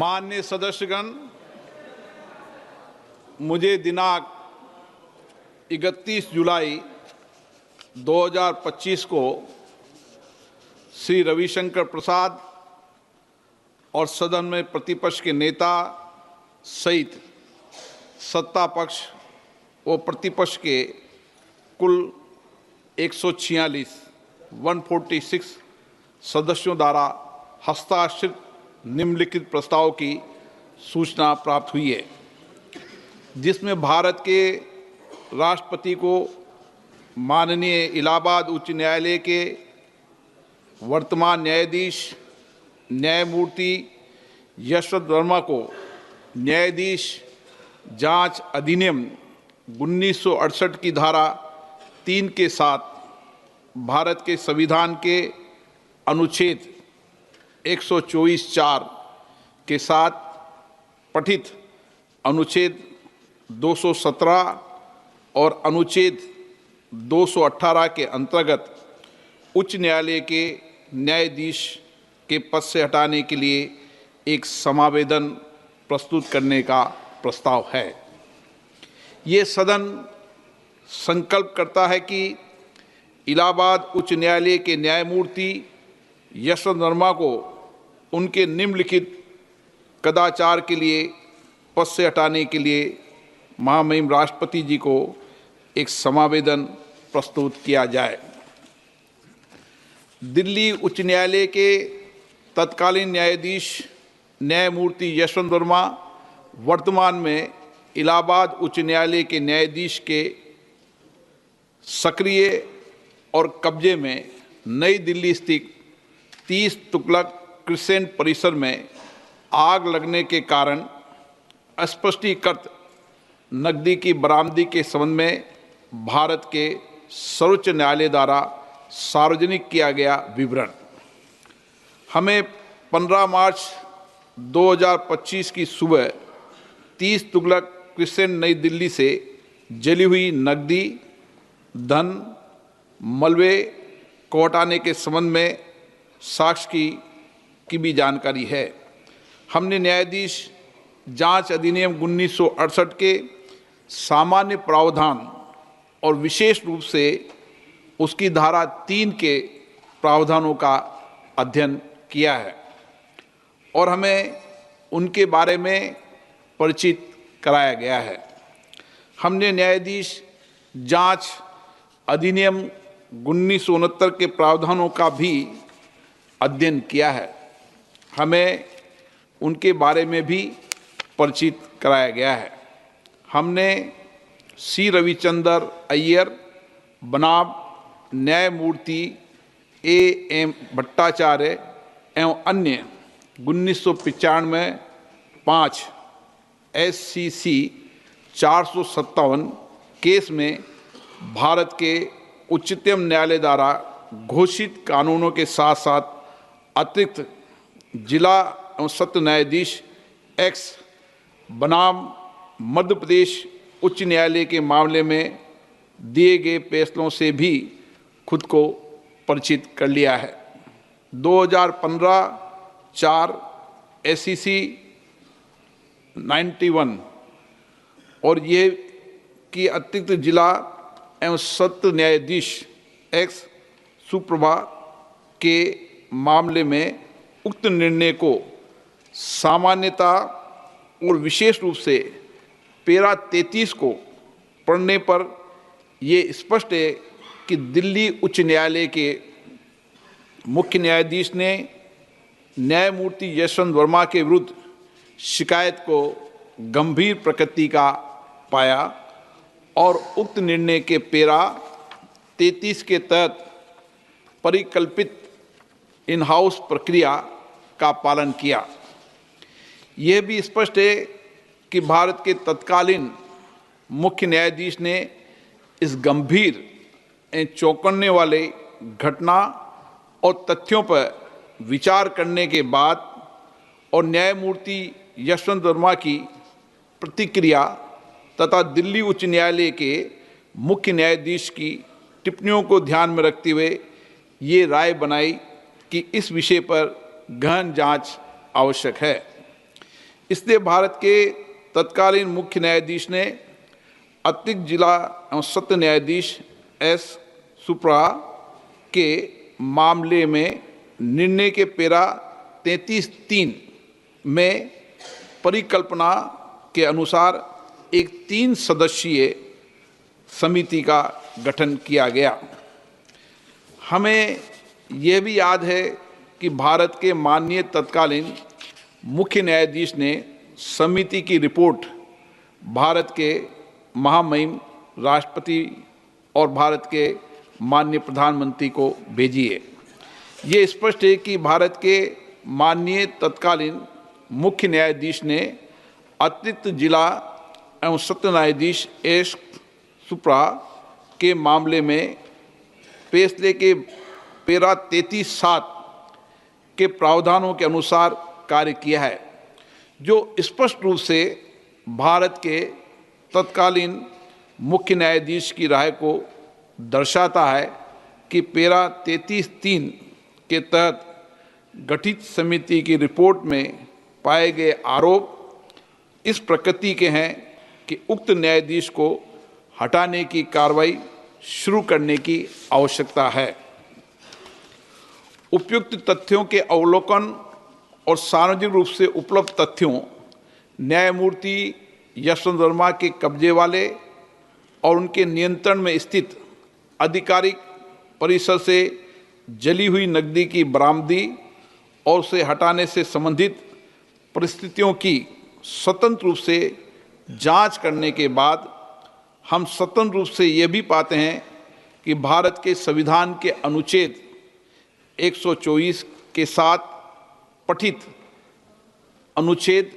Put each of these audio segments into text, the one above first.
माननीय सदस्यगण, मुझे दिनांक 31 जुलाई 2025 को श्री रविशंकर प्रसाद और सदन में प्रतिपक्ष के नेता सहित सत्ता पक्ष व प्रतिपक्ष के कुल 146 सदस्यों द्वारा हस्ताक्षरित निम्नलिखित प्रस्ताव की सूचना प्राप्त हुई है, जिसमें भारत के राष्ट्रपति को माननीय इलाहाबाद उच्च न्यायालय के वर्तमान न्यायाधीश न्यायमूर्ति यशवंत वर्मा को न्यायाधीश जांच अधिनियम 1968 की धारा 3 के साथ भारत के संविधान के अनुच्छेद 124(4) के साथ पठित अनुच्छेद 217 और अनुच्छेद 218 के अंतर्गत उच्च न्यायालय के न्यायाधीश के पद से हटाने के लिए एक समावेदन प्रस्तुत करने का प्रस्ताव है। ये सदन संकल्प करता है कि इलाहाबाद उच्च न्यायालय के न्यायमूर्ति यशवंत वर्मा को उनके निम्नलिखित कदाचार के लिए पद से हटाने के लिए महामहिम राष्ट्रपति जी को एक समावेदन प्रस्तुत किया जाए। दिल्ली उच्च न्यायालय के तत्कालीन न्यायाधीश न्यायमूर्ति यशवंत वर्मा वर्तमान में इलाहाबाद उच्च न्यायालय के न्यायाधीश के सक्रिय और कब्जे में नई दिल्ली स्थित 30 तुगलक क्रिसेंट परिसर में आग लगने के कारण अस्पष्टीकृत नकदी की बरामदगी के संबंध में भारत के सर्वोच्च न्यायालय द्वारा सार्वजनिक किया गया विवरण हमें 15 मार्च 2025 की सुबह 30 तुगलक क्रिसेंट नई दिल्ली से जली हुई नकदी धन मलबे को हटाने के संबंध में साक्ष्य की भी जानकारी है। हमने न्यायाधीश जांच अधिनियम 1968 के सामान्य प्रावधान और विशेष रूप से उसकी धारा 3 के प्रावधानों का अध्ययन किया है और हमें उनके बारे में परिचित कराया गया है। हमने न्यायाधीश जांच अधिनियम 1969 के प्रावधानों का भी अध्ययन किया है। हमें उनके बारे में भी परिचित कराया गया है। हमने सी रविचंद्र अय्यर बनाम न्यायमूर्ति A.M. भट्टाचार्य एवं अन्य 1995 5 SCC 457 केस में भारत के उच्चतम न्यायालय द्वारा घोषित कानूनों के साथ साथ अतिरिक्त जिला एवं सत्र न्यायाधीश X बनाम मध्य प्रदेश उच्च न्यायालय के मामले में दिए गए फैसलों से भी खुद को परिचित कर लिया है। 2015 4 SCC 91 और ये कि अतिरिक्त जिला एवं सत्र न्यायाधीश X सुप्रभा के मामले में उक्त निर्णय को सामान्यता और विशेष रूप से पैरा 33 को पढ़ने पर ये स्पष्ट है कि दिल्ली उच्च न्यायालय के मुख्य न्यायाधीश ने न्यायमूर्ति यशवंत वर्मा के विरुद्ध शिकायत को गंभीर प्रकृति का पाया और उक्त निर्णय के पैरा 33 के तहत परिकल्पित इन हाउस प्रक्रिया का पालन किया। यह भी स्पष्ट है कि भारत के तत्कालीन मुख्य न्यायाधीश ने इस गंभीर एवं चौंकाने वाले घटना और तथ्यों पर विचार करने के बाद और न्यायमूर्ति यशवंत वर्मा की प्रतिक्रिया तथा दिल्ली उच्च न्यायालय के मुख्य न्यायाधीश की टिप्पणियों को ध्यान में रखते हुए ये राय बनाई कि इस विषय पर गहन जांच आवश्यक है। इसलिए भारत के तत्कालीन मुख्य न्यायाधीश ने अतिरिक्त जिला एवं सत्र न्यायाधीश एस सुप्रा के मामले में निर्णय के पेरा 33(3) में परिकल्पना के अनुसार एक 3 सदस्यीय समिति का गठन किया गया। हमें यह भी याद है कि भारत के माननीय तत्कालीन मुख्य न्यायाधीश ने समिति की रिपोर्ट भारत के महामहिम राष्ट्रपति और भारत के माननीय प्रधानमंत्री को भेजी है। ये स्पष्ट है कि भारत के माननीय तत्कालीन मुख्य न्यायाधीश ने अतिरिक्त जिला एवं सत्र न्यायाधीश एस सुप्रा के मामले में फैसले के पेरा 33(7) के प्रावधानों के अनुसार कार्य किया है, जो स्पष्ट रूप से भारत के तत्कालीन मुख्य न्यायाधीश की राय को दर्शाता है कि पेरा 33(3) के तहत गठित समिति की रिपोर्ट में पाए गए आरोप इस प्रकृति के हैं कि उक्त न्यायाधीश को हटाने की कार्रवाई शुरू करने की आवश्यकता है। उपयुक्त तथ्यों के अवलोकन और सार्वजनिक रूप से उपलब्ध तथ्यों, न्यायमूर्ति यशवंत वर्मा के कब्जे वाले और उनके नियंत्रण में स्थित आधिकारिक परिसर से जली हुई नकदी की बरामदी और उसे हटाने से संबंधित परिस्थितियों की स्वतंत्र रूप से जांच करने के बाद हम स्वतंत्र रूप से ये भी पाते हैं कि भारत के संविधान के अनुच्छेद 124 के साथ पठित अनुच्छेद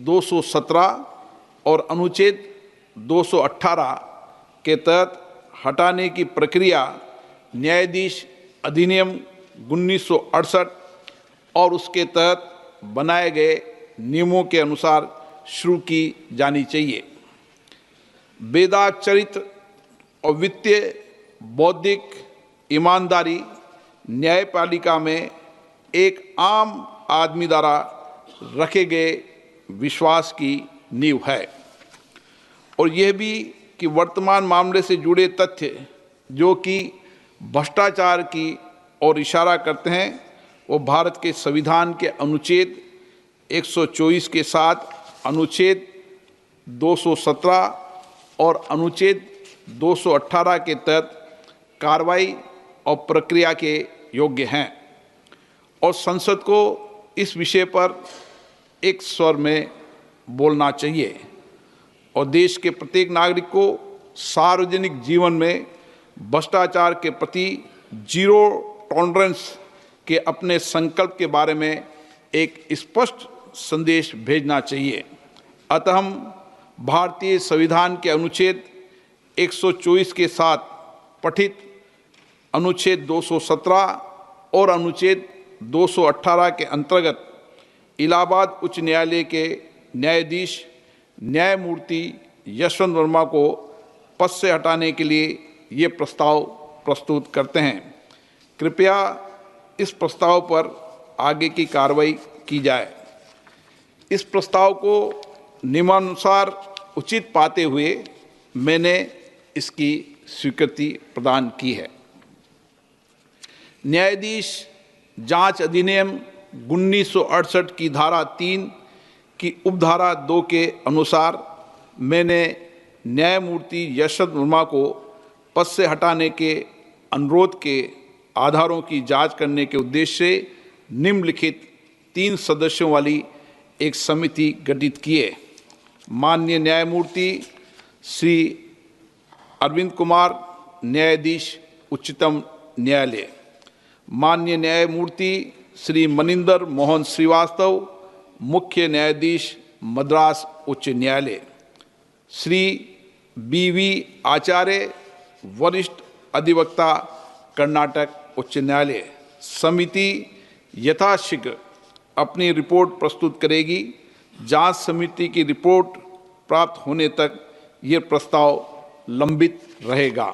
217 और अनुच्छेद 218 के तहत हटाने की प्रक्रिया न्यायाधीश अधिनियम 1968 और उसके तहत बनाए गए नियमों के अनुसार शुरू की जानी चाहिए। वेदांत चरित्र और वित्तीय बौद्धिक ईमानदारी न्यायपालिका में एक आम आदमी द्वारा रखे गए विश्वास की नींव है, और यह भी कि वर्तमान मामले से जुड़े तथ्य जो कि भ्रष्टाचार की ओर इशारा करते हैं, वो भारत के संविधान के अनुच्छेद 124 के साथ अनुच्छेद 217 और अनुच्छेद 218 के तहत कार्रवाई और प्रक्रिया के योग्य हैं, और संसद को इस विषय पर एक स्वर में बोलना चाहिए और देश के प्रत्येक नागरिक को सार्वजनिक जीवन में भ्रष्टाचार के प्रति जीरो टॉलरेंस के अपने संकल्प के बारे में एक स्पष्ट संदेश भेजना चाहिए। अतः हम भारतीय संविधान के अनुच्छेद 124 के साथ पठित अनुच्छेद 217 और अनुच्छेद 218 के अंतर्गत इलाहाबाद उच्च न्यायालय के न्यायाधीश न्यायमूर्ति यशवंत वर्मा को पद से हटाने के लिए ये प्रस्ताव प्रस्तुत करते हैं। कृपया इस प्रस्ताव पर आगे की कार्रवाई की जाए। इस प्रस्ताव को नियमानुसार उचित पाते हुए मैंने इसकी स्वीकृति प्रदान की है। न्यायाधीश जांच अधिनियम 1968 की धारा 3 की उपधारा 2 के अनुसार मैंने न्यायमूर्ति यशवंत वर्मा को पद से हटाने के अनुरोध के आधारों की जांच करने के उद्देश्य से निम्नलिखित 3 सदस्यों वाली एक समिति गठित किए। माननीय न्यायमूर्ति श्री अरविंद कुमार, न्यायाधीश उच्चतम न्यायालय, माननीय न्यायमूर्ति श्री मनिंदर मोहन श्रीवास्तव, मुख्य न्यायाधीश मद्रास उच्च न्यायालय, श्री बी आचार्य, वरिष्ठ अधिवक्ता, कर्नाटक उच्च न्यायालय। समिति यथाशीघ्र अपनी रिपोर्ट प्रस्तुत करेगी। जांच समिति की रिपोर्ट प्राप्त होने तक ये प्रस्ताव लंबित रहेगा।